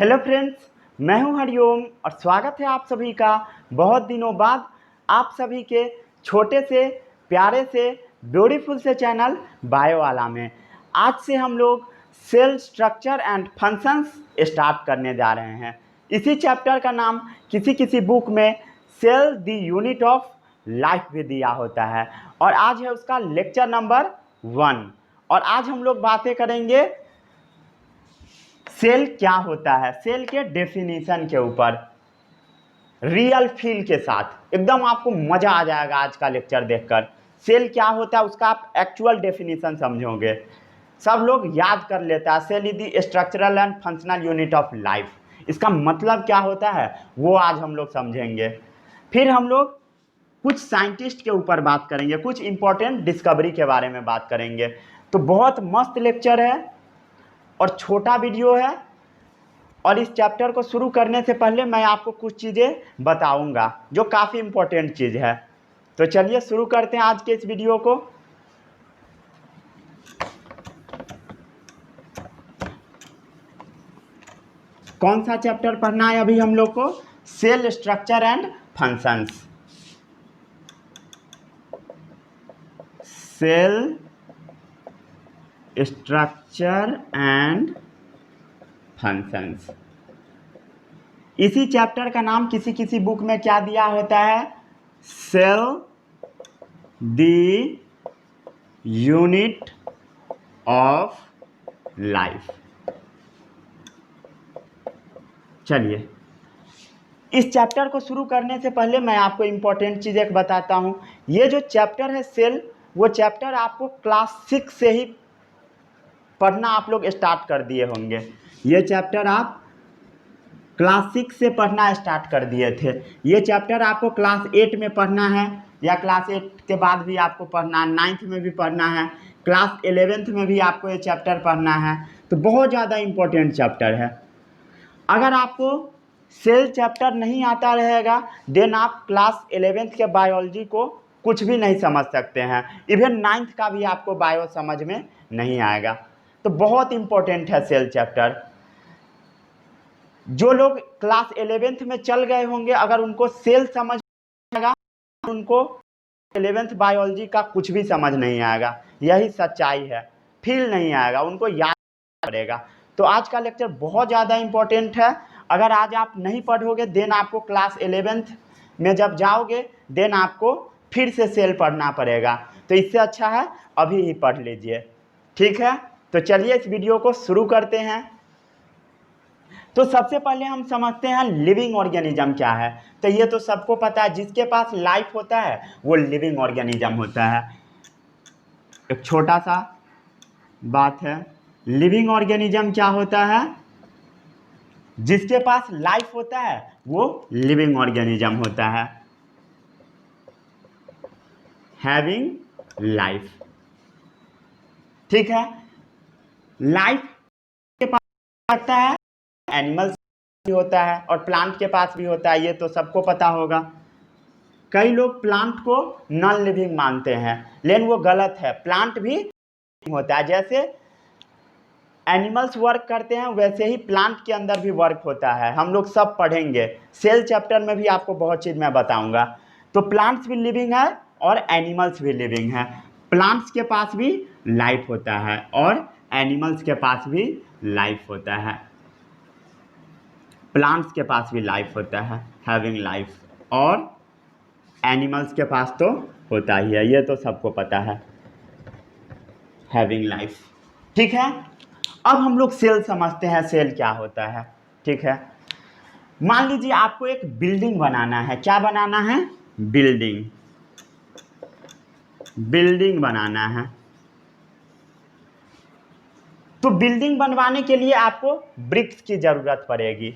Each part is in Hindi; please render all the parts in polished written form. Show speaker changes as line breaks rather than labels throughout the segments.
हेलो फ्रेंड्स, मैं हूं हरिओम और स्वागत है आप सभी का बहुत दिनों बाद आप सभी के छोटे से प्यारे से ब्यूटीफुल से चैनल बायो वाला में। आज से हम लोग cell structure and functions start करने जा रहे हैं। इसी चैप्टर का नाम किसी किसी बुक में cell the unit of life भी दिया होता है और आज है उसका लेक्चर नंबर 1। और आज हम लोग बातें करेंगे सेल क्या होता है, सेल के डेफिनेशन के ऊपर रियल फील के साथ। एकदम आपको मज़ा आ जाएगा आज का लेक्चर देखकर। सेल क्या होता है उसका आप एक्चुअल डेफिनेशन समझोगे। सब लोग याद कर लेता है cell is the structural and functional unit of life. इसका मतलब क्या होता है वो आज हम लोग समझेंगे। फिर हम लोग कुछ साइंटिस्ट के ऊपर बात करेंगे, कुछ इंपॉर्टेंट डिस्कवरी के बारे में बात करेंगे। तो बहुत मस्त लेक्चर है और छोटा वीडियो है। और इस चैप्टर को शुरू करने से पहले मैं आपको कुछ चीज़ें बताऊंगा जो काफ़ी इम्पोर्टेंट चीज़ है। तो चलिए शुरू करते हैं आज के इस वीडियो को। कौन सा चैप्टर पढ़ना है अभी हम लोग को? Cell structure and functions. Cell structure and functions. इसी चैप्टर का नाम किसी किसी बुक में क्या दिया होता है? Cell the unit of life. चलिए इस चैप्टर को शुरू करने से पहले मैं आपको इम्पोर्टेंट चीज़ एक बताता हूँ। ये जो चैप्टर है सेल, वो चैप्टर आपको क्लास 6 से ही पढ़ना आप लोग स्टार्ट कर दिए होंगे। ये चैप्टर आप क्लास 6 से पढ़ना स्टार्ट कर दिए थे। ये चैप्टर आपको क्लास 8 में पढ़ना है या क्लास 8 के बाद भी आपको पढ़ना है, 9th में भी पढ़ना है, क्लास 11th में भी आपको ये चैप्टर पढ़ना है। तो बहुत ज़्यादा इम्पोर्टेंट चैप्टर है। अगर आपको सेल चैप्टर नहीं आता रहेगा देन आप क्लास 11th के बायोलॉजी को कुछ भी नहीं समझ सकते हैं। इवन 9th का भी आपको बायो समझ में नहीं आएगा। तो बहुत इम्पोर्टेंट है सेल चैप्टर। जो लोग क्लास 11th में चल गए होंगे अगर उनको सेल समझ आएगा, उनको 11th बायोलॉजी का कुछ भी समझ नहीं आएगा। यही सच्चाई है, फील नहीं आएगा, उनको याद पड़ेगा। तो आज का लेक्चर बहुत ज़्यादा इम्पोर्टेंट है। अगर आज आप नहीं पढ़ोगे देन आपको क्लास 11th में जब जाओगे देन आपको फिर से सेल पढ़ना पड़ेगा। तो इससे अच्छा है अभी ही पढ़ लीजिए, ठीक है? तो चलिए इस वीडियो को शुरू करते हैं। तो सबसे पहले हम समझते हैं लिविंग ऑर्गेनिज्म क्या है। तो ये तो सबको पता है, जिसके पास लाइफ होता है वो लिविंग ऑर्गेनिज्म होता है। एक छोटा सा बात है, लिविंग ऑर्गेनिज्म क्या होता है? जिसके पास लाइफ होता है वो लिविंग ऑर्गेनिज्म होता है, हैविंग लाइफ। ठीक है? लाइफ के पास होता है, एनिमल्स भी होता है और प्लांट के पास भी होता है, ये तो सबको पता होगा। कई लोग प्लांट को नॉन लिविंग मानते हैं लेकिन वो गलत है। प्लांट भी होता है, जैसे एनिमल्स वर्क करते हैं वैसे ही प्लांट के अंदर भी वर्क होता है। हम लोग सब पढ़ेंगे, सेल चैप्टर में भी आपको बहुत चीज़ मैं बताऊंगा। तो प्लांट्स भी लिविंग है और एनिमल्स भी लिविंग है। प्लांट्स के पास भी लाइफ होता है और एनिमल्स के पास भी लाइफ होता है। प्लांट्स के पास भी लाइफ होता है, हैविंग लाइफ, और एनिमल्स के पास तो होता ही है, ये तो सबको पता है, हैविंग लाइफ। ठीक है? अब हम लोग सेल समझते हैं, सेल क्या होता है। ठीक है? मान लीजिए आपको एक बिल्डिंग बनाना है। क्या बनाना है? बिल्डिंग। बिल्डिंग बनाना है। तो बिल्डिंग बनवाने के लिए आपको ब्रिक्स की ज़रूरत पड़ेगी।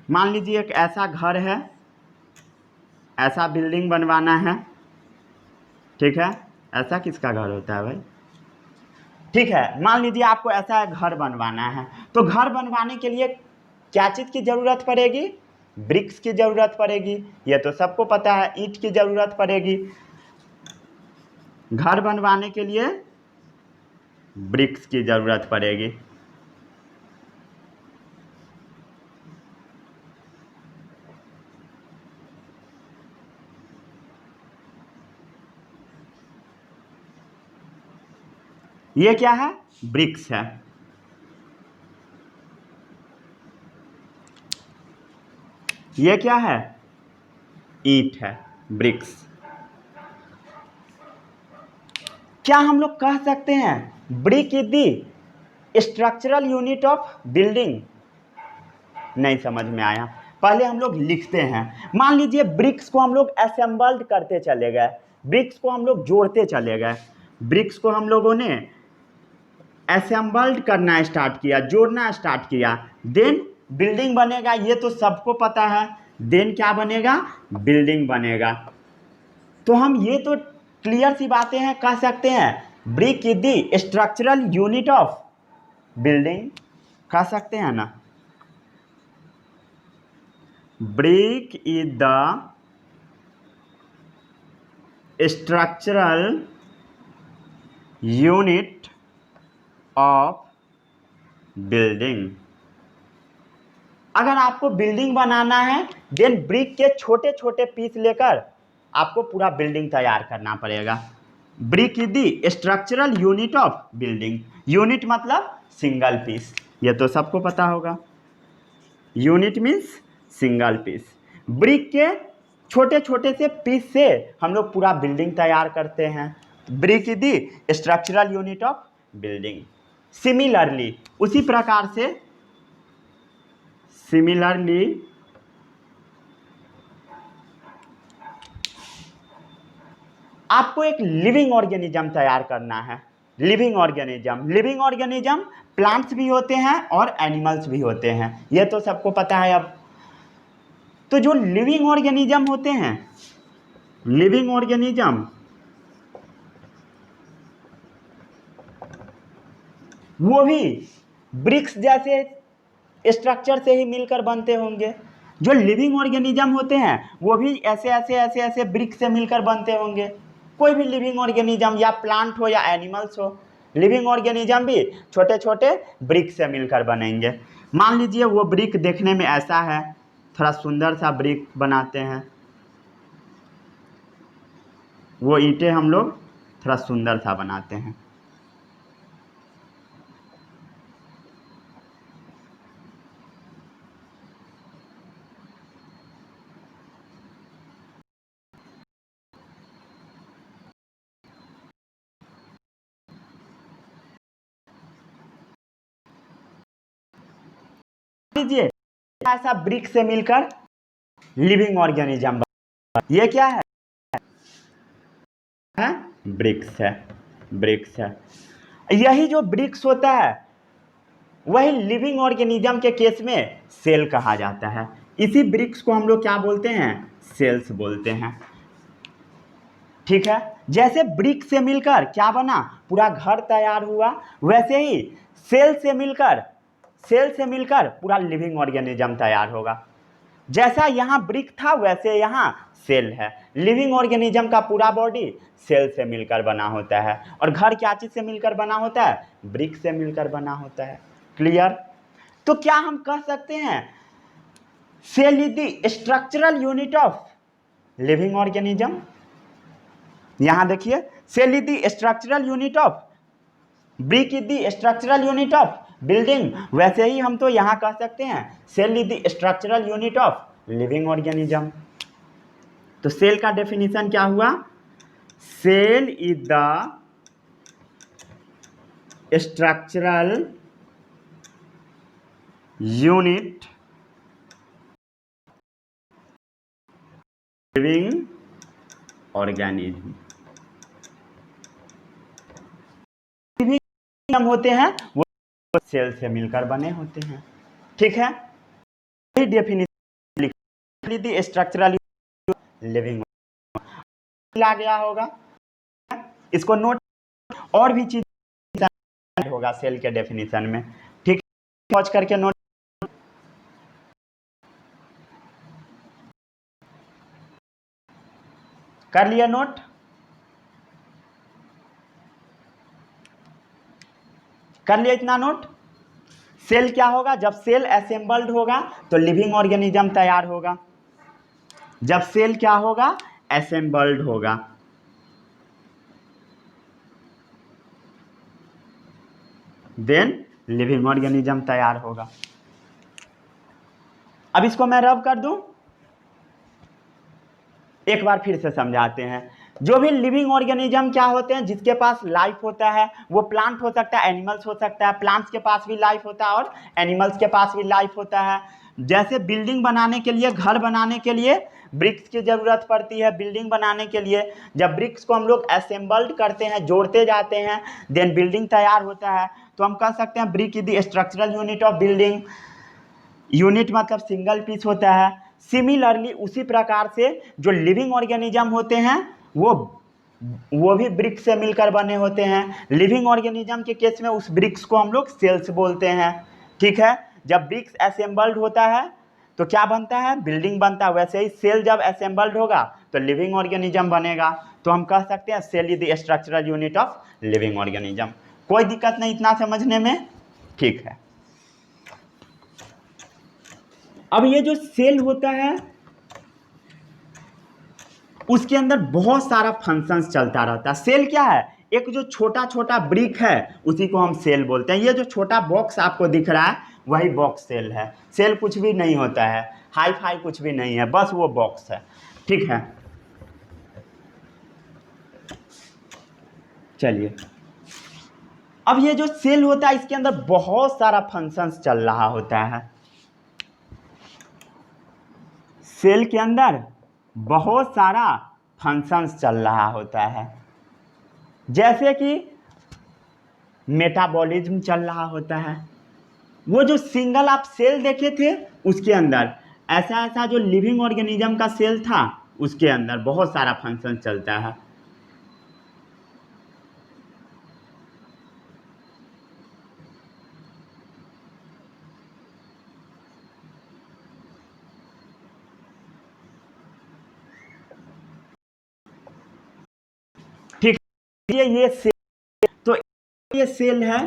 मान लीजिए एक ऐसा घर है, ऐसा बिल्डिंग बनवाना है। ठीक है? ऐसा किसका घर होता है भाई? ठीक है, मान लीजिए आपको ऐसा घर बनवाना है। तो घर बनवाने के लिए क्या चीज़ की ज़रूरत पड़ेगी? ब्रिक्स की ज़रूरत पड़ेगी, ये तो सबको पता है। ईंट की ज़रूरत पड़ेगी। घर बनवाने के लिए ब्रिक्स की ज़रूरत पड़ेगी। ये क्या है? ब्रिक्स है। ये क्या है? ईंट है, ब्रिक्स। क्या हम लोग कह सकते हैं brick is the structural unit of building? नहीं समझ में आया। पहले हम लोग लिखते हैं। मान लीजिए ब्रिक्स को हम लोग असेंबल्ड करते चले गए, ब्रिक्स को हम लोग जोड़ते चले गए, ब्रिक्स को हम लोगों ने असेंबल्ड करना स्टार्ट किया, जोड़ना स्टार्ट किया, देन बिल्डिंग बनेगा। ये तो सबको पता है। देन क्या बनेगा? बिल्डिंग बनेगा। तो हम ये तो क्लियर सी बातें हैं, कह सकते हैं brick is the structural unit of building, कह सकते हैं ना। Brick is the structural unit of building. अगर आपको बिल्डिंग बनाना है देन ब्रिक के छोटे छोटे पीस लेकर आपको पूरा बिल्डिंग तैयार करना पड़ेगा। Brick is the structural unit of building. Unit मतलब सिंगल पीस, ये तो सबको पता होगा। Unit means single piece. Brick के छोटे छोटे से पीस से हम लोग पूरा बिल्डिंग तैयार करते हैं। Brick is the structural unit of building. Similarly, उसी प्रकार से, सिमिलरली आपको एक लिविंग ऑर्गेनिज्म तैयार करना है। लिविंग ऑर्गेनिज्म प्लांट्स भी होते हैं और एनिमल्स भी होते हैं, ये तो सबको पता है। अब तो जो लिविंग ऑर्गेनिज्म होते हैं, लिविंग ऑर्गेनिज्म वो भी ब्रिक्स जैसे स्ट्रक्चर से ही मिलकर बनते होंगे। जो लिविंग ऑर्गेनिज्म होते हैं वो भी ऐसे ऐसे ऐसे ऐसे ब्रिक्स से मिलकर बनते होंगे। कोई भी लिविंग ऑर्गेनिज्म, या प्लांट हो या एनिमल्स हो, लिविंग ऑर्गेनिज्म भी छोटे छोटे ब्रिक से मिलकर बनेंगे। मान लीजिए वो ब्रिक देखने में ऐसा है, थोड़ा सुंदर सा ब्रिक बनाते हैं। वो ईंटें हम लोग थोड़ा सुंदर सा बनाते हैं। लीजिए ऐसा ब्रिक से मिलकर लिविंग ऑर्गेनिज्म बना। ये क्या है? ब्रिक्स है, ब्रिक्स है। यही जो ब्रिक्स होता है वही लिविंग ऑर्गेनिज्म के केस में सेल कहा जाता है। इसी ब्रिक्स को हम लोग क्या बोलते हैं? सेल्स बोलते हैं। ठीक है। जैसे ब्रिक से मिलकर क्या बना, पूरा घर तैयार हुआ, वैसे ही सेल से मिलकर पूरा लिविंग ऑर्गेनिज्म तैयार होगा। जैसा यहाँ ब्रिक था वैसे यहाँ सेल है। लिविंग ऑर्गेनिज्म का पूरा बॉडी सेल से मिलकर बना होता है। और घर क्या चीज़ से मिलकर बना होता है? ब्रिक से मिलकर बना होता है। क्लियर? तो क्या हम कह सकते हैं cell is the structural unit of living organism? यहां देखिए, cell is the structural unit of, brick is the structural unit of building. वैसे ही हम तो यहां कह सकते हैं cell is the structural unit of living organism. तो सेल का डेफिनेशन क्या हुआ? Cell is the structural unit living organism. हम होते हैं वो सेल से मिलकर बने होते हैं। ठीक है। यही डेफिनेशन स्ट्रक्चरल लिविंग ला गया होगा, इसको नोट। और भी चीज होगा सेल के डेफिनेशन में। ठीक है, पहुंच करके नोट कर लिया। नोट कर लिया इतना नोट। सेल क्या होगा? जब सेल असेंबल्ड होगा तो लिविंग ऑर्गेनिज्म तैयार होगा। जब सेल क्या होगा? असेंबल्ड होगा। देन लिविंग ऑर्गेनिज्म तैयार होगा। अब इसको मैं रब कर दूं, एक बार फिर से समझाते हैं। जो भी लिविंग ऑर्गेनिज्म क्या होते हैं, जिसके पास लाइफ होता है, वो प्लांट हो सकता है, एनिमल्स हो सकता है। प्लांट्स के पास भी लाइफ होता है और एनिमल्स के पास भी लाइफ होता है। जैसे बिल्डिंग बनाने के लिए, घर बनाने के लिए ब्रिक्स की ज़रूरत पड़ती है। बिल्डिंग बनाने के लिए जब ब्रिक्स को हम लोग असेंबल्ड करते हैं, जोड़ते जाते हैं, देन बिल्डिंग तैयार होता है। तो हम कह सकते हैं brick is the structural unit of building. Unit मतलब सिंगल पीस होता है। सिमिलरली उसी प्रकार से जो लिविंग ऑर्गेनिज्म होते हैं वो भी ब्रिक्स से मिलकर बने होते हैं। लिविंग ऑर्गेनिज्म के केस में उस ब्रिक्स को हम लोग सेल्स बोलते हैं। ठीक है, जब ब्रिक्स असेंबल्ड होता है तो क्या बनता है, बिल्डिंग बनता है। वैसे ही सेल जब असेंबल्ड होगा तो लिविंग ऑर्गेनिज्म बनेगा। तो हम कह सकते हैं cell is the structural unit of living organism. कोई दिक्कत नहीं इतना समझने में, ठीक है। अब ये जो सेल होता है उसके अंदर बहुत सारा फंक्शंस चलता रहता है। सेल क्या है, एक जो छोटा छोटा ब्रिक है उसी को हम सेल बोलते हैं। ये जो छोटा बॉक्स आपको दिख रहा है वही बॉक्स सेल है। सेल कुछ भी नहीं होता है, हाई फाई कुछ भी नहीं है, बस वो बॉक्स है। ठीक है, चलिए। अब ये जो सेल होता है इसके अंदर बहुत सारा फंक्शंस चल रहा होता है। सेल के अंदर बहुत सारा फंक्शंस चल रहा होता है, जैसे कि मेटाबॉलिज्म चल रहा होता है। वो जो सिंगल आप सेल देखे थे उसके अंदर ऐसा ऐसा जो लिविंग ऑर्गेनिज्म का सेल था उसके अंदर बहुत सारा फंक्शन चलता है। ठीक है, ये सेल, तो ये सेल है,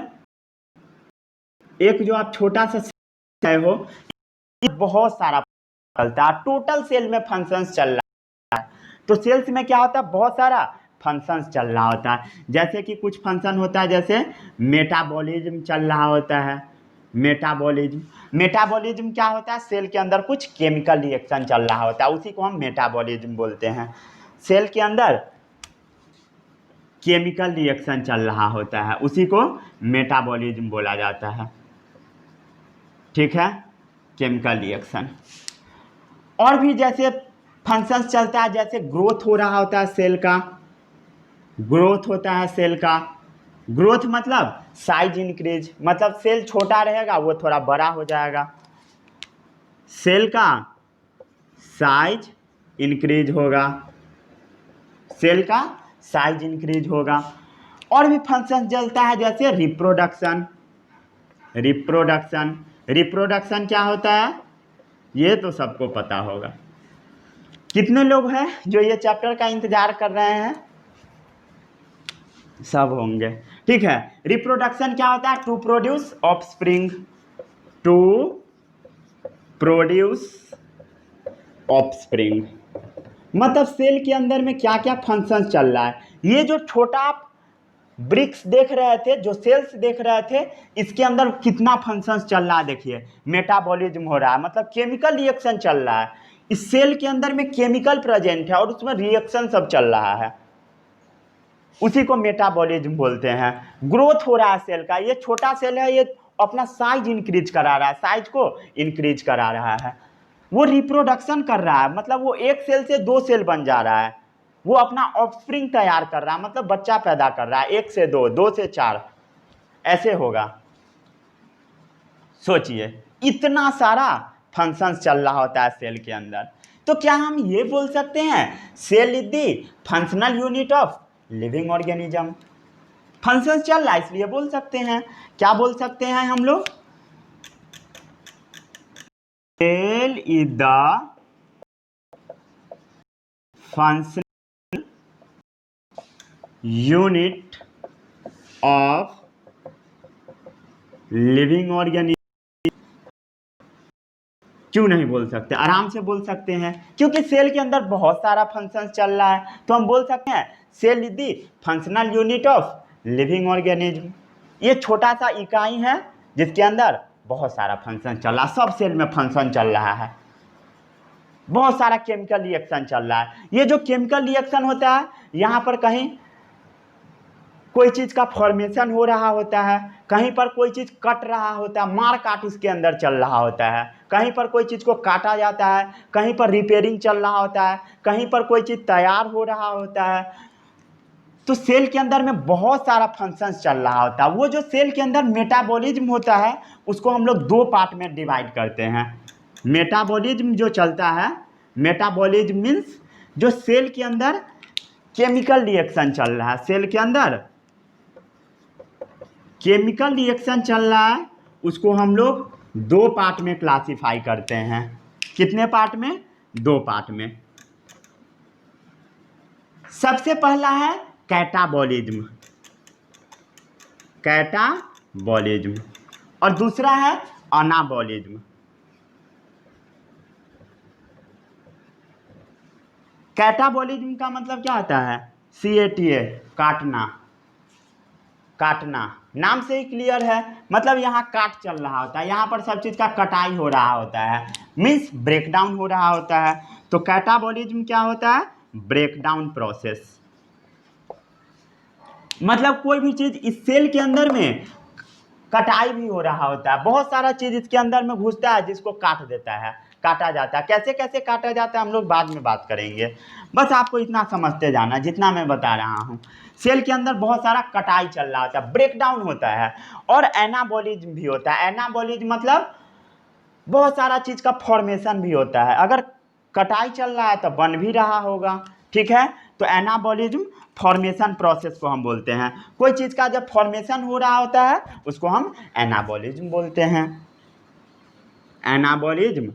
एक जो आप छोटा सा सेल हो, ये बहुत सारा चलता है। टोटल सेल में फंक्शंस चल रहा है। तो सेल्स में क्या होता है, बहुत सारा फंक्शंस चल रहा होता है। जैसे कि कुछ फंक्शन होता है, जैसे मेटाबॉलिज्म चल रहा होता है। मेटाबॉलिज्म क्या होता है, सेल के अंदर कुछ केमिकल रिएक्शन चल रहा होता है, उसी को हम मेटाबॉलिज्म बोलते हैं। सेल के अंदर केमिकल रिएक्शन चल रहा होता है, उसी को मेटाबॉलिज्म बोला जाता है। ठीक है, केमिकल रिएक्शन। और भी जैसे फंक्शंस चलता है, जैसे ग्रोथ हो रहा होता है सेल का, ग्रोथ होता है सेल का। ग्रोथ मतलब साइज इंक्रीज, मतलब सेल छोटा रहेगा वो थोड़ा बड़ा हो जाएगा। सेल का साइज इंक्रीज होगा, सेल का साइज इंक्रीज होगा। और भी फंक्शन चलता है, जैसे रिप्रोडक्शन। रिप्रोडक्शन क्या होता है, ये तो सबको पता होगा। कितने लोग हैं जो ये चैप्टर का इंतजार कर रहे हैं, सब होंगे। ठीक है, रिप्रोडक्शन क्या होता है, to produce offspring, to produce offspring. मतलब सेल के अंदर में क्या क्या फंक्शन चल रहा है। ये जो छोटा आप ब्रिक्स देख रहे थे, जो सेल्स देख रहे थे, इसके अंदर कितना फंक्शंस चल रहा है देखिए। मेटाबॉलिज्म हो रहा है, मतलब केमिकल रिएक्शन चल रहा है। इस सेल के अंदर में केमिकल प्रेजेंट है और उसमें रिएक्शन सब चल रहा है, उसी को मेटाबॉलिज्म बोलते हैं। ग्रोथ हो रहा है सेल का, ये छोटा सेल है, ये अपना साइज इंक्रीज करा रहा है, साइज को इंक्रीज करा रहा है। वो रिप्रोडक्शन कर रहा है, मतलब वो एक सेल से दो सेल बन जा रहा है। वो अपना ऑफस्प्रिंग तैयार कर रहा है, मतलब बच्चा पैदा कर रहा है, एक से दो, दो से चार, ऐसे होगा। सोचिए इतना सारा फंक्शंस चल रहा होता है सेल के अंदर। तो क्या हम ये बोल सकते हैं cell is the functional unit of living organism. Functions चल रहा है इसलिए बोल सकते हैं। क्या बोल सकते हैं हम लोग, cell is the functional unit of living organism. क्यों नहीं बोल सकते, आराम से बोल सकते हैं, क्योंकि सेल के अंदर बहुत सारा फंक्शंस चल रहा है। तो हम बोल सकते हैं cell is the functional unit of living organism. ये छोटा सा इकाई है जिसके अंदर बहुत सारा फंक्शन चल रहा है, सब सेल में फंक्शन चल रहा है, बहुत सारा केमिकल रिएक्शन चल रहा है। ये जो केमिकल रिएक्शन होता है, यहाँ पर कहीं कोई चीज़ का फॉर्मेशन हो रहा होता है, कहीं पर कोई चीज़ कट रहा होता है, मार काट इसके अंदर चल रहा होता है, कहीं पर कोई चीज़ को काटा जाता है, कहीं पर रिपेयरिंग चल रहा होता है, कहीं पर कोई चीज़ तैयार हो रहा होता है। तो सेल के अंदर में बहुत सारा फंक्शंस चल रहा होता है। वो जो सेल के अंदर मेटाबॉलिज्म होता है उसको हम लोग दो पार्ट में डिवाइड करते हैं। मेटाबॉलिज्म जो चलता है, मेटाबॉलिज्म मीन्स जो सेल के अंदर केमिकल रिएक्शन चल रहा है, सेल के अंदर केमिकल रिएक्शन चल रहा है, उसको हम लोग दो पार्ट में क्लासिफाई करते हैं। कितने पार्ट में? दो पार्ट में। सबसे पहला है कैटाबॉलिज्म, कैटाबॉलिज्म, और दूसरा है अनाबॉलिज्म। कैटाबॉलिज्म का मतलब क्या होता है? CATA, काटना, काटना, नाम से ही क्लियर है, मतलब यहाँ काट चल रहा होता है, यहाँ पर सब चीज़ का कटाई हो रहा होता है, मीन्स ब्रेकडाउन हो रहा होता है। तो कैटाबॉलिज्म क्या होता है? Breakdown process. मतलब कोई भी चीज़ इस सेल के अंदर में कटाई भी हो रहा होता है, बहुत सारा चीज़ इसके अंदर में घुसता है जिसको काट देता है, काटा जाता है। कैसे कैसे काटा जाता है हम लोग बाद में बात करेंगे, बस आपको इतना समझते जाना जितना मैं बता रहा हूँ। सेल के अंदर बहुत सारा कटाई चल रहा होता है, ब्रेकडाउन होता है, और एनाबॉलिज्म भी होता है। एनाबॉलिज्म मतलब बहुत सारा चीज़ का फॉर्मेशन भी होता है, अगर कटाई चल रहा है तो बन भी रहा होगा, ठीक है। तो एनाबॉलिज्म फॉर्मेशन प्रोसेस को हम बोलते हैं। कोई चीज़ का जब फॉर्मेशन हो रहा होता है उसको हम एनाबॉलिज्म बोलते हैं। एनाबॉलिज्म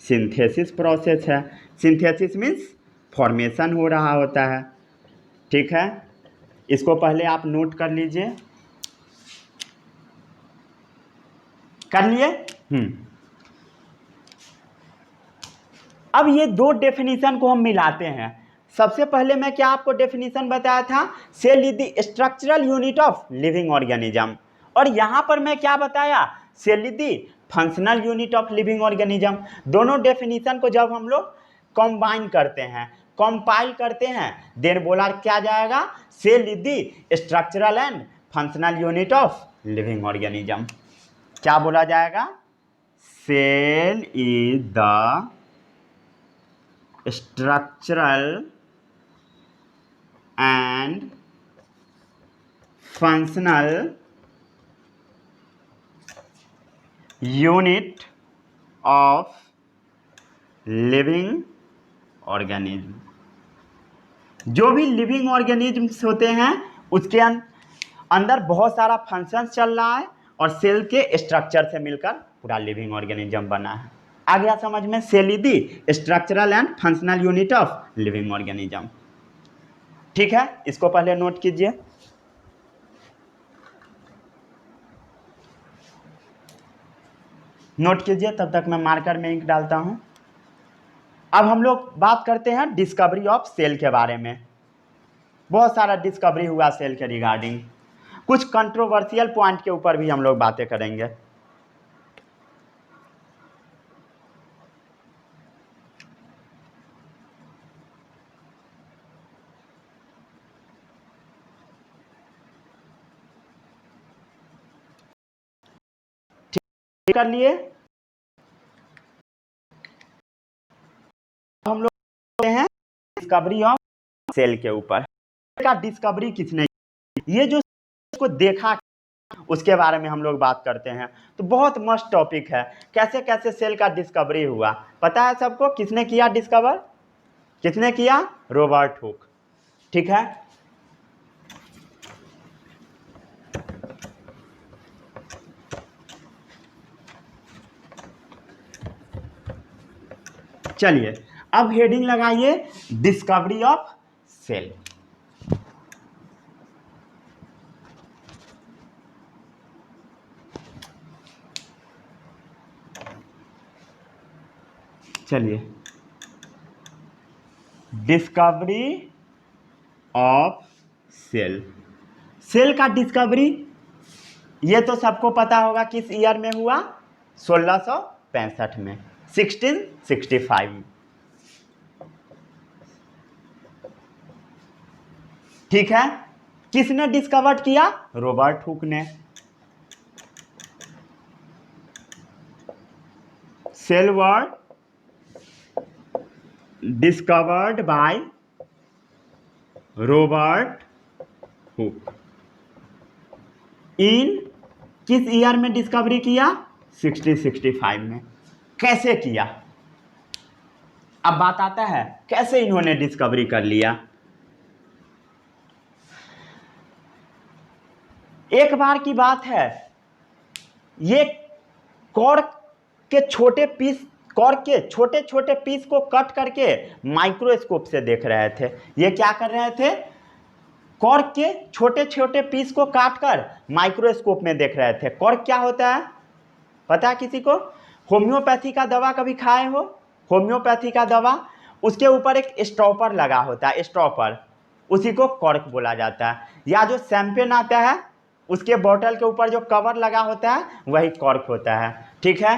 सिंथेसिस प्रोसेस है। सिंथेसिस मीन्स फॉर्मेशन हो रहा होता है, ठीक है। इसको पहले आप नोट कर लीजिए, कर लिए? अब ये दो डेफिनेशन को हम मिलाते हैं। सबसे पहले मैं क्या आपको डेफिनेशन बताया था? Cell is the structural unit of living organism, और यहाँ पर मैं क्या बताया? Cell is the functional unit of living organism. दोनों डेफिनेशन को जब हम लोग कंबाइन करते हैं, कंपाइल करते हैं, देन बोला क्या जाएगा? Cell is the structural and functional unit of living organism. क्या बोला जाएगा? Cell is the structural and functional unit of living organism। जो भी लिविंग ऑर्गेनिज्म्स होते हैं उसके अंदर बहुत सारा फंक्शंस चल रहा है, और सेल के स्ट्रक्चर से मिलकर पूरा लिविंग ऑर्गेनिज्म बना है। आ गया समझ में? Cell is the structural and functional unit of living organism, ठीक है। इसको पहले नोट कीजिए। नोट कीजिए, तब तक मैं मार्कर में इंक डालता हूं। अब हम लोग बात करते हैं डिस्कवरी ऑफ सेल के बारे में। बहुत सारा डिस्कवरी हुआ सेल के रिगार्डिंग, कुछ कंट्रोवर्शियल पॉइंट के ऊपर भी हम लोग बातें करेंगे। कर लिए? हम लोग करते हैं डिस्कवरी ऑफ सेल के ऊपर। का डिस्कवरी किसने, ये जो को देखा उसके बारे में हम लोग बात करते हैं। तो बहुत मस्त टॉपिक है, कैसे कैसे सेल का डिस्कवरी हुआ पता है सबको? किसने किया डिस्कवर? किसने किया? रॉबर्ट हुक, ठीक है। चलिए अब हेडिंग लगाइए, डिस्कवरी ऑफ सेल। चलिए, डिस्कवरी ऑफ सेल। सेल का डिस्कवरी ये तो सबको पता होगा किस ईयर में हुआ, 1665 में, 1665। ठीक है, किसने डिस्कवर्ड किया, रॉबर्ट हुक ने। Cell were discovered by Robert Hooke. In किस ईयर में डिस्कवरी किया, 1665 में। कैसे किया, अब बात आता है कैसे इन्होंने डिस्कवरी कर लिया। एक बार की बात है, ये कॉर्क के छोटे पीस, कॉर्क के छोटे छोटे पीस को कट करके माइक्रोस्कोप से देख रहे थे। ये क्या कर रहे थे, कॉर्क के छोटे छोटे पीस को काटकर माइक्रोस्कोप में देख रहे थे। कॉर्क क्या होता है पता है किसी को, होम्योपैथी का दवा कभी खाए हो, होम्योपैथी का दवा, उसके ऊपर एक स्टॉपर लगा होता है, स्टॉपर, उसी को कॉर्क बोला जाता है। या जो शैंपेन आता है उसके बोतल के ऊपर जो कवर लगा होता है वही कॉर्क होता है। ठीक है,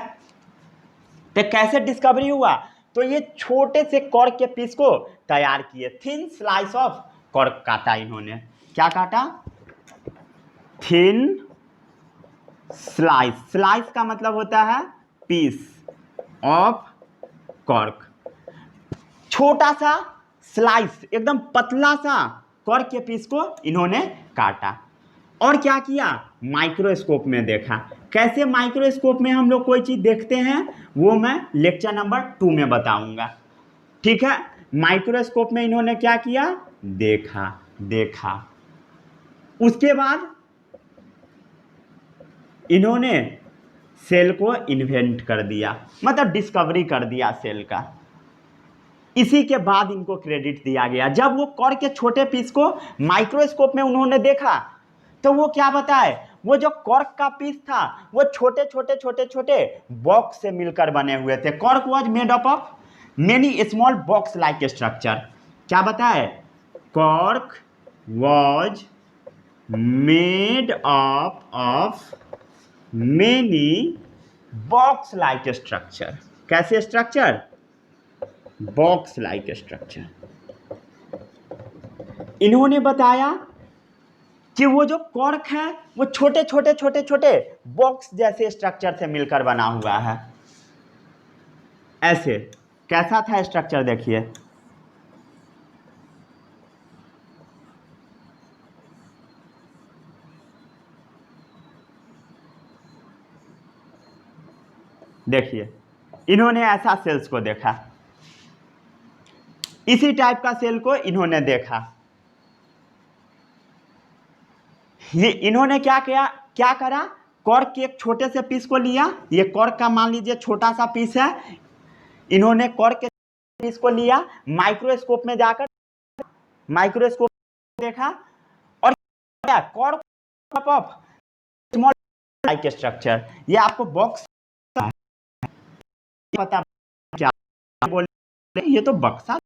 तो कैसे डिस्कवरी हुआ, तो ये छोटे से कॉर्क के पीस को तैयार किए, थिन स्लाइस ऑफ कॉर्क काटा इन्होंने। क्या काटा, थिन स्लाइस, स्लाइस का मतलब होता है पीस ऑफ कॉर्क, छोटा सा स्लाइस, एकदम पतला सा कॉर्क के पीस को इन्होंने काटा। और क्या किया, माइक्रोस्कोप में देखा। कैसे माइक्रोस्कोप में हम लोग कोई चीज़ देखते हैं वो मैं लेक्चर नंबर 2 में बताऊंगा। ठीक है, माइक्रोस्कोप में इन्होंने क्या किया, देखा। उसके बाद इन्होंने सेल को इन्वेंट कर दिया, मतलब डिस्कवरी कर दिया सेल का। इसी के बाद इनको क्रेडिट दिया गया। जब वो कॉर्क के छोटे पीस को माइक्रोस्कोप में उन्होंने देखा तो वो क्या बताए, वो जो कॉर्क का पीस था वो छोटे छोटे बॉक्स से मिलकर बने हुए थे। Cork was made up of many small box like structure. क्या बताए, cork was made up of many box like structure. कैसे स्ट्रक्चर, बॉक्स लाइक स्ट्रक्चर। इन्होंने बताया कि वो जो कॉर्क है वो छोटे छोटे बॉक्स जैसे स्ट्रक्चर से मिलकर बना हुआ है। ऐसे कैसा था स्ट्रक्चर, देखिए देखिए, इन्होंने ऐसा सेल्स को देखा, इसी टाइप का सेल को इन्होंने देखा। ये इन्होंने क्या किया, क्या करा, कॉर्क के एक छोटे से पीस को लिया, ये कॉर्क का मान लीजिए छोटा सा पीस है, इन्होंने कॉर्क के पीस को लिया, माइक्रोस्कोप में जाकर माइक्रोस्कोप देखा और cork of small like structure. ये आपको बॉक्स पता क्या बोले, ये तो बक्सा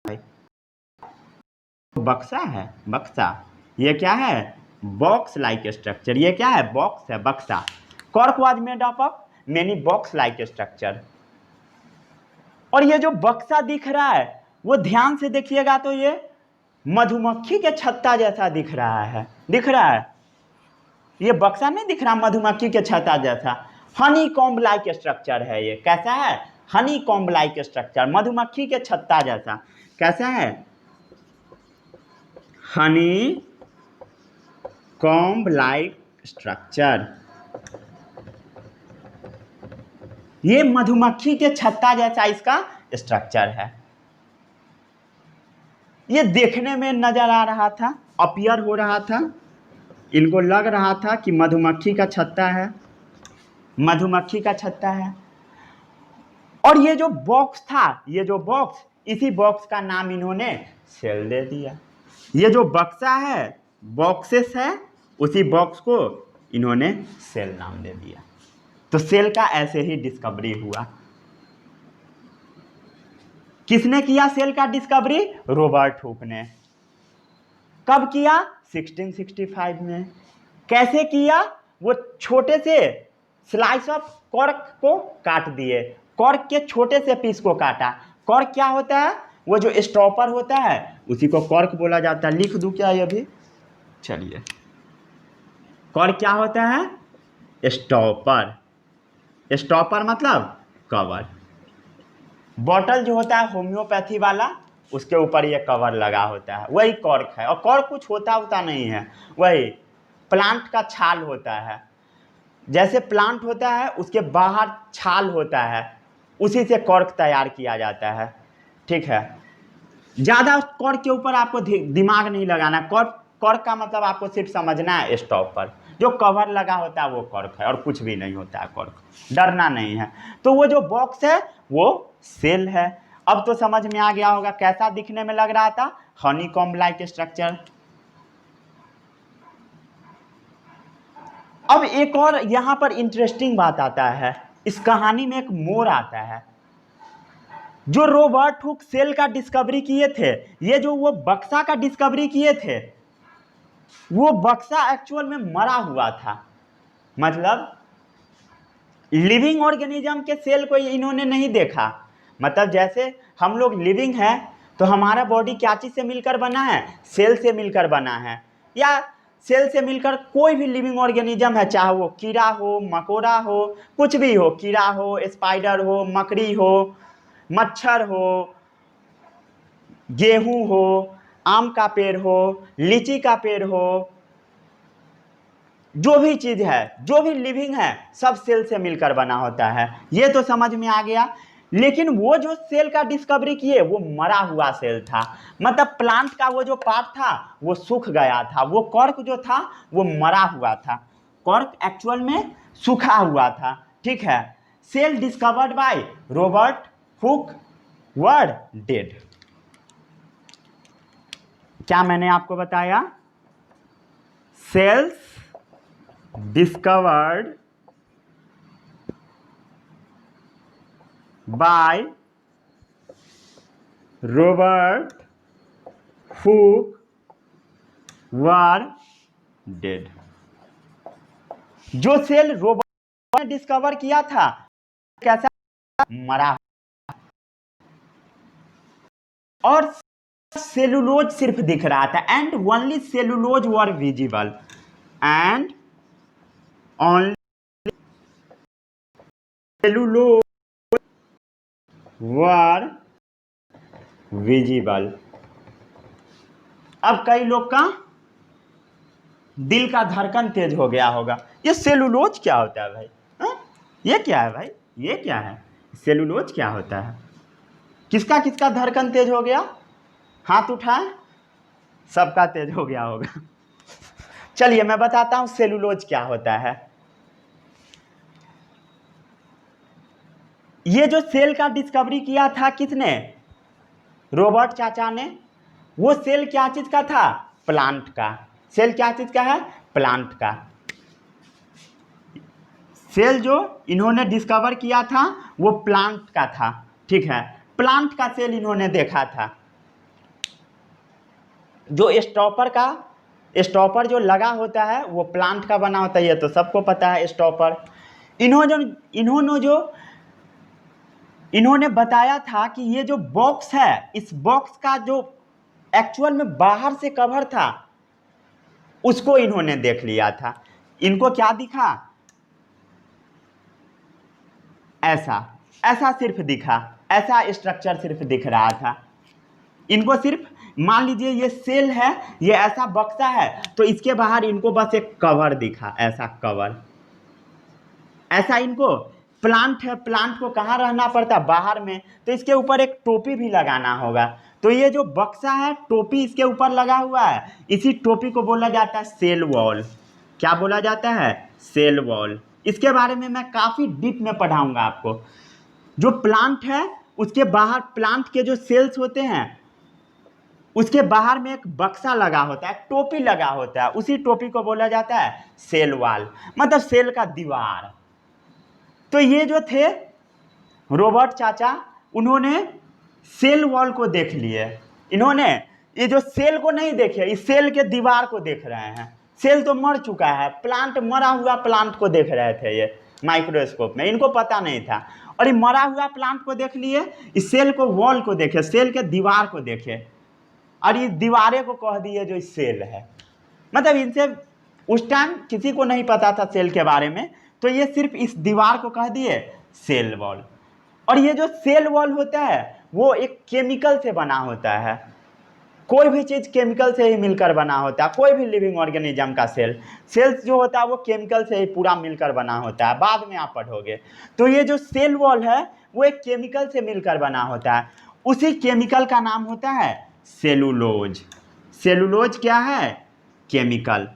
है, बक्सा है, बक्सा। ये क्या है, बॉक्स लाइक स्ट्रक्चर। ये क्या है, बॉक्स है, बक्सा। Cork was made up of many box like structure. और ये जो बक्सा दिख रहा है वो ध्यान से देखिएगा तो ये मधुमक्खी के छत्ता जैसा दिख रहा है, दिख रहा है, ये बक्सा नहीं दिख रहा मधुमक्खी के छत्ता जैसा, हनी कॉम्ब लाइक स्ट्रक्चर है। ये कैसा है, हनी कॉम्ब लाइक स्ट्रक्चर, मधुमक्खी के छत्ता जैसा। कैसा है, हनी कॉम्ब लाइक स्ट्रक्चर। ये मधुमक्खी के छत्ता जैसा इसका स्ट्रक्चर है। ये देखने में नजर आ रहा था, अपीयर हो रहा था, इनको लग रहा था कि मधुमक्खी का छत्ता है, मधुमक्खी का छत्ता है। और ये जो बॉक्स था, ये जो बॉक्स, इसी बॉक्स का नाम इन्होंने सेल दे दिया। ये जो बक्सा है, बॉक्सेस है, उसी बॉक्स को इन्होंने सेल नाम दे दिया। तो सेल का ऐसे ही डिस्कवरी हुआ। किसने किया सेल का डिस्कवरी, रॉबर्ट हुक ने। कब किया, 1665 में। कैसे किया, वो छोटे से स्लाइस ऑफ कॉर्क को काट दिए, कॉर्क के छोटे से पीस को काटा। कॉर्क क्या होता है? वो जो स्टॉपर होता है उसी को कॉर्क बोला जाता है। लिख दूं क्या ये भी? चलिए, कॉर्क क्या होता है? स्टॉपर। स्टॉपर मतलब कवर। बॉटल जो होता है होम्योपैथी वाला, उसके ऊपर ये कवर लगा होता है, वही कॉर्क है। और कॉर्क कुछ होता नहीं है, वही प्लांट का छाल होता है। जैसे प्लांट होता है उसके बाहर छाल होता है, उसी से कॉर्क तैयार किया जाता है। ठीक है, ज़्यादा कॉर्क के ऊपर आपको दिमाग नहीं लगाना। कॉर्क कॉर्क का मतलब आपको सिर्फ समझना है स्टॉपर। जो कवर लगा होता है वो कॉर्क है और कुछ भी नहीं होता है कॉर्क, डरना नहीं है। तो वो जो बॉक्स है वो सेल है। अब तो समझ में आ गया होगा कैसा दिखने में लग रहा था, हनीकॉम्ब लाइक स्ट्रक्चर। अब एक और यहाँ पर इंटरेस्टिंग बात आता है, इस कहानी में एक मोड़ आता है। जो रॉबर्ट हुक सेल का डिस्कवरी किए थे, ये जो वो बक्सा का डिस्कवरी किए थे, वो बक्सा एक्चुअल में मरा हुआ था। मतलब लिविंग ऑर्गेनिज्म के सेल को इन्होंने नहीं देखा। मतलब जैसे हम लोग लिविंग हैं तो हमारा बॉडी क्या चीज़ से मिलकर बना है? सेल से मिलकर बना है। या सेल से मिलकर कोई भी लिविंग ऑर्गेनिज्म है, चाहे वो कीड़ा हो, मकोड़ा हो, कुछ भी हो, कीड़ा हो, स्पाइडर हो, मकड़ी हो, मच्छर हो, गेहूं हो, आम का पेड़ हो, लीची का पेड़ हो, जो भी चीज़ है, जो भी लिविंग है, सब सेल से मिलकर बना होता है। ये तो समझ में आ गया। लेकिन वो जो सेल का डिस्कवरी किए वो मरा हुआ सेल था। मतलब प्लांट का वो जो पार्ट था वो सूख गया था, वो कॉर्क जो था वो मरा हुआ था, कॉर्क एक्चुअल में सूखा हुआ था। ठीक है, cell discovered by Robert Hooke were dead. क्या मैंने आपको बताया? Cells discovered by Robert Hooke were dead। जो सेल रॉबर्ट ने डिस्कवर किया था कैसा? मरा। और सेलुलोज सिर्फ दिख रहा था, and only cellulose were visible, and only cellulose were visible. अब कई लोग का दिल का धड़कन तेज हो गया होगा, ये सेलुलोज क्या होता है भाई? हा? ये क्या है भाई? ये क्या है? सेलुलोज क्या होता है? किसका किसका धड़कन तेज हो गया? हाथ उठाए, सबका तेज हो गया होगा। चलिए मैं बताता हूं सेलुलोज क्या होता है। ये जो सेल का डिस्कवरी किया था किसने? रॉबर्ट चाचा ने। वो सेल क्या चीज का था? प्लांट का। सेल क्या चीज का है? प्लांट का। सेल जो इन्होंने डिस्कवर किया था वो प्लांट का था। ठीक है, प्लांट का सेल इन्होंने देखा था। जो स्टॉपर जो लगा होता है वो प्लांट का बना होता है, ये तो सबको पता है। स्टॉपर इन्होंने बताया था कि ये जो बॉक्स है, इस बॉक्स का जो एक्चुअल में बाहर से कवर था उसको इन्होंने देख लिया था। इनको क्या दिखा? ऐसा सिर्फ दिखा, ऐसा स्ट्रक्चर सिर्फ दिख रहा था इनको। सिर्फ मान लीजिए ये सेल है, ये ऐसा बक्सा है, तो इसके बाहर इनको बस एक कवर दिखा, ऐसा कवर। ऐसा इनको प्लांट है, प्लांट को कहाँ रहना पड़ता है? बाहर में, तो इसके ऊपर एक टोपी भी लगाना होगा। तो ये जो बक्सा है टोपी इसके ऊपर लगा हुआ है, इसी टोपी को बोला जाता है सेल वॉल। क्या बोला जाता है? Cell wall. इसके बारे में मैं काफ़ी डीप में पढ़ाऊंगा आपको। जो प्लांट है उसके बाहर, प्लांट के जो सेल्स होते हैं उसके बाहर में एक बक्सा लगा होता है, टोपी लगा होता है, उसी टोपी को बोला जाता है सेल वॉल, मतलब सेल का दीवार। तो ये जो थे रॉबर्ट चाचा, उन्होंने सेल वॉल को देख लिए। इन्होंने ये जो सेल को नहीं देखे, इस सेल के दीवार को देख रहे हैं। सेल तो मर चुका है, प्लांट मरा हुआ प्लांट को देख रहे थे ये माइक्रोस्कोप में, इनको पता नहीं था। और ये मरा हुआ प्लांट को देख लिए, इस सेल को वॉल को देखे, सेल के दीवार को देखे, और इस दीवारे को कह दिए जो सेल है। मतलब इनसे उस टाइम किसी को नहीं पता था सेल के बारे में, तो ये सिर्फ इस दीवार को कह दिए सेल वॉल। और ये जो सेल वॉल होता है वो एक केमिकल से बना होता है, कोई भी चीज़ केमिकल से ही मिलकर बना होता है, कोई भी लिविंग ऑर्गेनिज्म का सेल्स जो होता है वो केमिकल से ही पूरा मिलकर बना होता है, बाद में आप पढ़ोगे। तो ये जो सेल वॉल है वो एक केमिकल से मिलकर बना होता है, उसी केमिकल का नाम होता है सेलुलोज। सेलुलोज क्या है? केमिकल,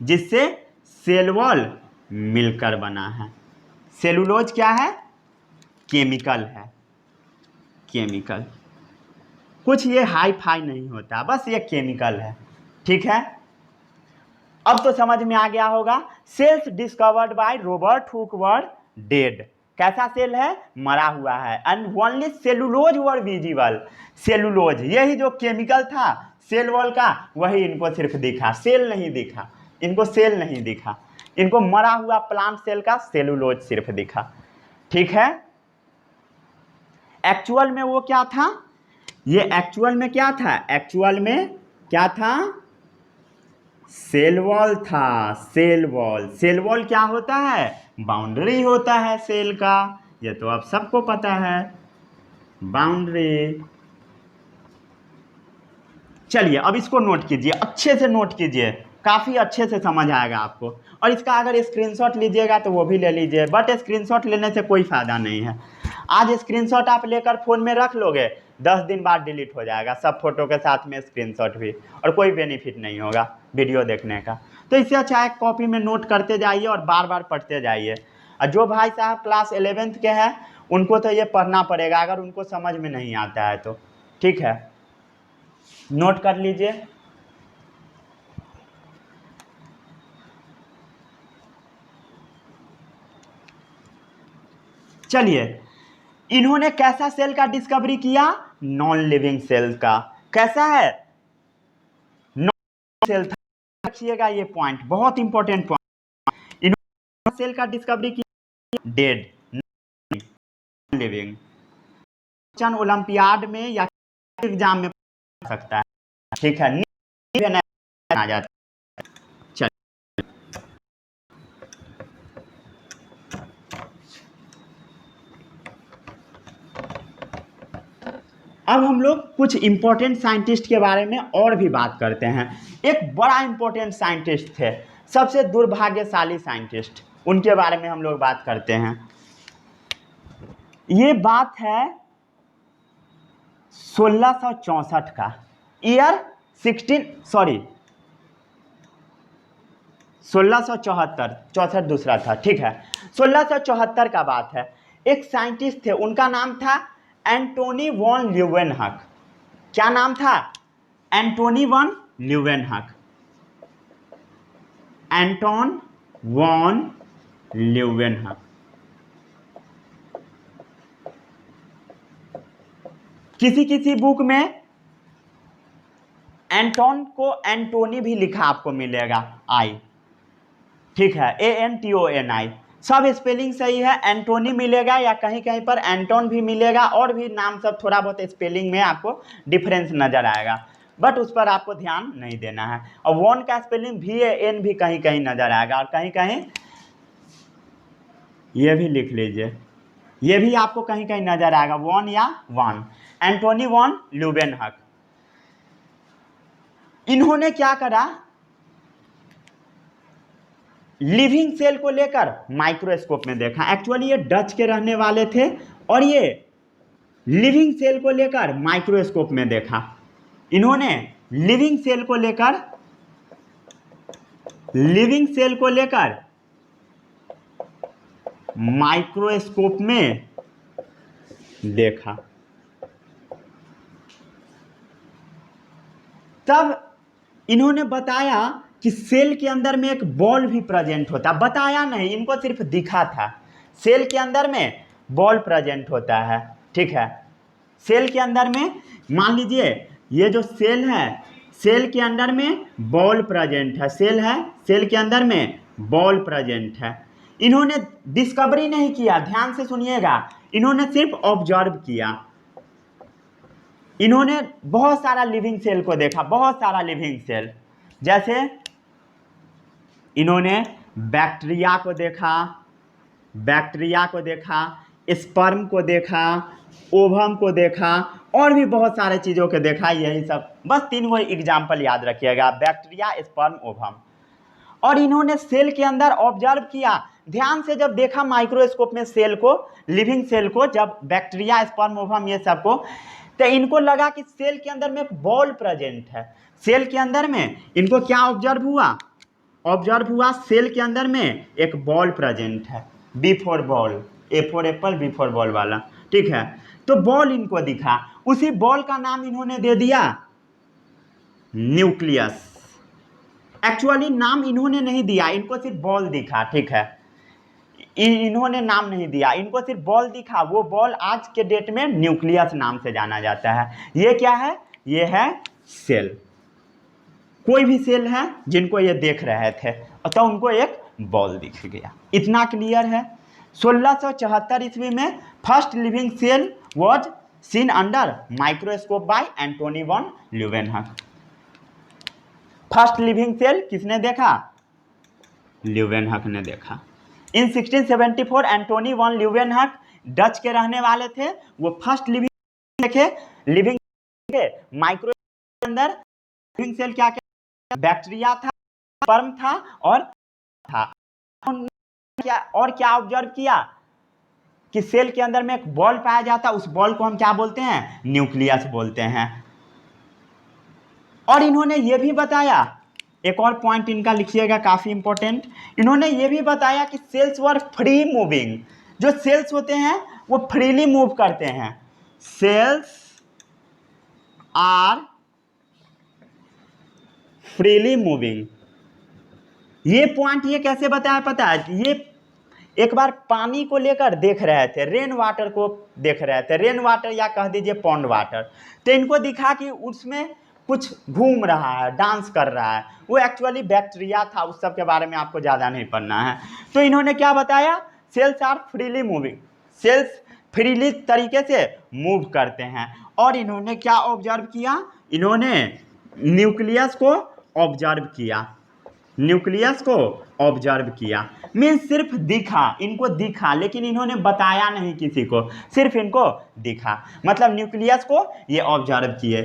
जिससे सेल वॉल मिलकर बना है। सेलुलोज क्या है? केमिकल है, केमिकल। कुछ ये हाई फाई नहीं होता, बस ये केमिकल है, ठीक है। अब तो समझ में आ गया होगा। Cells discovered by Robert Hooke were dead. कैसा सेल है? मरा हुआ है। And only cellulose were visible. Cellulose, यही जो केमिकल था सेल वॉल का, वही इनको सिर्फ दिखा, सेल नहीं दिखा, इनको सेल नहीं दिखा, इनको मरा हुआ प्लांट सेल का सेलुलोज सिर्फ दिखा, ठीक है। एक्चुअल में वो क्या था? ये एक्चुअल में क्या था? एक्चुअल में क्या था? सेल वॉल था, सेल वॉल। सेल वॉल क्या होता है? बाउंड्री होता है सेल का, ये तो आप सबको पता है, बाउंड्री। चलिए अब इसको नोट कीजिए, अच्छे से नोट कीजिए, काफ़ी अच्छे से समझ आएगा आपको। और इसका अगर स्क्रीनशॉट लीजिएगा तो वो भी ले लीजिए, बट स्क्रीनशॉट लेने से कोई फ़ायदा नहीं है। आज स्क्रीनशॉट आप लेकर फ़ोन में रख लोगे, 10 दिन बाद डिलीट हो जाएगा, सब फोटो के साथ में स्क्रीनशॉट भी, और कोई बेनिफिट नहीं होगा वीडियो देखने का। तो इससे अच्छा एक कॉपी में नोट करते जाइए और बार बार पढ़ते जाइए। और जो भाई साहब क्लास 11th के हैं उनको तो ये पढ़ना पड़ेगा, अगर उनको समझ में नहीं आता है तो, ठीक है, नोट कर लीजिए। चलिए, इन्होंने कैसा सेल का डिस्कवरी किया? नॉन लिविंग सेल का। कैसा है? नॉन सेल था, रखिएगा ये पॉइंट, बहुत इंपॉर्टेंट पॉइंट। इन्होंने सेल का डिस्कवरी किया, dead, non living. Question olympiad में या एग्जाम में पूछ सकता है, ठीक है, आ जाता है। अब हम लोग कुछ इंपॉर्टेंट साइंटिस्ट के बारे में और भी बात करते हैं। एक बड़ा इंपॉर्टेंट साइंटिस्ट थे, सबसे दुर्भाग्यशाली साइंटिस्ट, उनके बारे में हम लोग बात करते हैं। ये बात है 1664 का, ईयर 1674, 64 दूसरा था, ठीक है, 1674 का बात है। एक साइंटिस्ट थे, उनका नाम था एंटोनी वॉन ल्यूवेनहक। क्या नाम था? Antonie van Leeuwenhoek, Anton van Leeuwenhoek. किसी किसी बुक में एंटोन को एंटोनी भी लिखा आपको मिलेगा, आई, ठीक है, ANTONI, सब स्पेलिंग सही है। एंटोनी मिलेगा या कहीं कहीं पर एंटोन भी मिलेगा, और भी नाम सब थोड़ा बहुत स्पेलिंग में आपको डिफरेंस नज़र आएगा, बट उस पर आपको ध्यान नहीं देना है। और वॉन का स्पेलिंग VAN भी कहीं कहीं नज़र आएगा, और कहीं कहीं ये भी लिख लीजिए, ये भी आपको कहीं कहीं नज़र आएगा, वॉन या वॉन। एंटोनी वॉन ल्यूवेनहक, इन्होंने क्या करा? लिविंग सेल को लेकर माइक्रोस्कोप में देखा। एक्चुअली ये डच के रहने वाले थे, और ये लिविंग सेल को लेकर माइक्रोस्कोप में देखा। इन्होंने लिविंग सेल को लेकर माइक्रोस्कोप में देखा। तब इन्होंने बताया कि सेल के अंदर में एक बॉल भी प्रेजेंट होता, बताया नहीं, इनको सिर्फ दिखा था, सेल के अंदर में बॉल प्रेजेंट होता है, ठीक है। सेल के अंदर में मान लीजिए ये जो सेल है, सेल के अंदर में बॉल प्रेजेंट है, सेल है, सेल के अंदर में बॉल प्रेजेंट है। इन्होंने डिस्कवरी नहीं किया, ध्यान से सुनिएगा, इन्होंने सिर्फ ऑब्जर्व किया। इन्होंने बहुत सारा लिविंग सेल को देखा, बहुत सारा लिविंग सेल, जैसे इन्होंने बैक्टीरिया को देखा, बैक्टीरिया को देखा, स्पर्म को देखा, ओवम को देखा, और भी बहुत सारे चीज़ों को देखा। यही सब बस 3 वो एग्जाम्पल याद रखिएगा, बैक्टीरिया, स्पर्म, ओवम। और इन्होंने सेल के अंदर ऑब्जर्व किया, ध्यान से जब देखा माइक्रोस्कोप में सेल को, लिविंग सेल को, जब बैक्टीरिया, स्पर्म, ओवम ये सब को, तो इनको लगा कि सेल के अंदर में एक बॉल प्रेजेंट है। सेल के अंदर में इनको क्या ऑब्जर्व हुआ? ऑब्जर्व हुआ सेल के अंदर में एक बॉल प्रेजेंट है, B for ball, A for apple, B for ball वाला, ठीक है। तो बॉल इनको दिखा, उसी बॉल का नाम इन्होंने दे दिया न्यूक्लियस। एक्चुअली नाम इन्होंने नहीं दिया, इनको सिर्फ बॉल दिखा, ठीक है, इन्होंने नाम नहीं दिया, इनको सिर्फ बॉल दिखा। वो बॉल आज के डेट में न्यूक्लियस नाम से जाना जाता है। ये क्या है? ये है सेल। कोई भी सेल है जिनको ये देख रहे थे तो उनको एक बॉल दिख गया। इतना क्लियर है। 1674 ईस्वी में first living cell was seen under microscope by Antonie van Leeuwenhoek. First living cell किसने देखा? ल्यूवेनहक ने देखा। In 1674 Antonie van Leeuwenhoek Dutch के रहने वाले थे। वो फर्स्ट लिविंग देखे, लिविंग के माइक्रो के अंदर लिविंग सेल क्या क्या? बैक्टीरिया था, स्पर्म था और था। क्या और क्या ऑब्जर्व किया कि सेल के अंदर में एक बॉल पाया जाता, उस बॉल को हम क्या बोलते हैं? न्यूक्लियस बोलते हैं। और इन्होंने ये भी बताया, एक और पॉइंट इनका लिखिएगा काफी इंपॉर्टेंट, इन्होंने ये भी बताया कि सेल्स वर फ्री मूविंग। जो सेल्स होते हैं वो फ्रीली मूव करते हैं। Cells are freely moving. ये पॉइंट ये कैसे बताया पता है? ये एक बार पानी को लेकर देख रहे थे, रेन वाटर को देख रहे थे, रेन वाटर या कह दीजिए पॉन्ड वाटर। तो इनको दिखा कि उसमें कुछ घूम रहा है, डांस कर रहा है। वो एक्चुअली बैक्टीरिया था, उस सब के बारे में आपको ज़्यादा नहीं पढ़ना है। तो इन्होंने क्या बताया? Cells are freely moving, cells freely तरीके से मूव करते हैं। और इन्होंने क्या ऑब्जर्व किया? इन्होंने न्यूक्लियस को ऑब्जर्व किया, न्यूक्लियस को ऑब्जर्व किया। मीन्स सिर्फ दिखा, इनको दिखा, लेकिन इन्होंने बताया नहीं किसी को, सिर्फ इनको दिखा, मतलब न्यूक्लियस को ये ऑब्जर्व किए।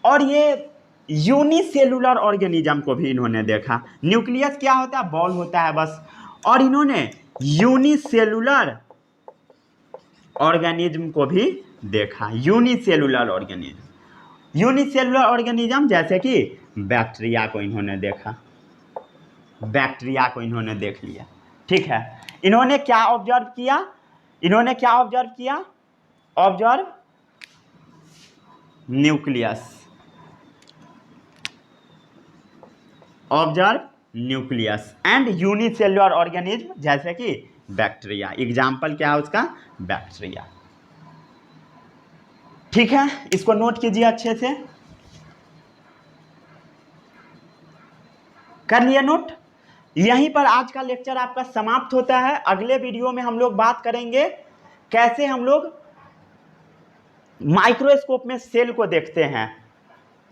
और ये यूनिसेलुलर ऑर्गेनिज्म को भी इन्होंने देखा। न्यूक्लियस क्या होता है? बॉल होता है बस। और इन्होंने यूनिसेलुलर ऑर्गेनिज्म को भी देखा, यूनिसेलुलर ऑर्गेनिज्म। यूनिसेलुलर ऑर्गेनिज्म जैसे कि बैक्टीरिया को इन्होंने देखा, बैक्टीरिया को इन्होंने देख लिया, ठीक है। इन्होंने क्या ऑब्जर्व किया? इन्होंने क्या ऑब्जर्व किया? Observe nucleus, observe nucleus and unicellular organism जैसे कि बैक्टीरिया। एग्जाम्पल क्या है उसका? बैक्टीरिया, ठीक है। इसको नोट कीजिए अच्छे से, कर लिया नोट? यहीं पर आज का लेक्चर आपका समाप्त होता है। अगले वीडियो में हम लोग बात करेंगे कैसे हम लोग माइक्रोस्कोप में सेल को देखते हैं।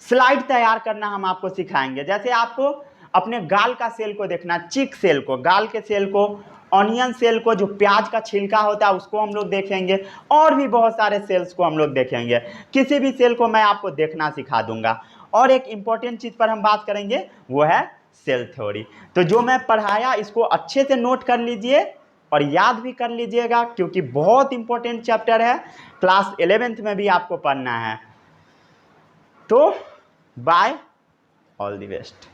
स्लाइड तैयार करना हम आपको सिखाएंगे। जैसे आपको अपने गाल का सेल को देखना, चीक सेल को, गाल के सेल को, ऑनियन सेल को, जो प्याज का छिलका होता है उसको हम लोग देखेंगे, और भी बहुत सारे सेल्स को हम लोग देखेंगे। किसी भी सेल को मैं आपको देखना सिखा दूंगा। और एक इम्पॉर्टेंट चीज़ पर हम बात करेंगे, वो है सेल थ्योरी। तो जो मैं पढ़ाया इसको अच्छे से नोट कर लीजिए और याद भी कर लीजिएगा, क्योंकि बहुत इंपॉर्टेंट चैप्टर है, क्लास 11th में भी आपको पढ़ना है। तो बाय, ऑल द बेस्ट।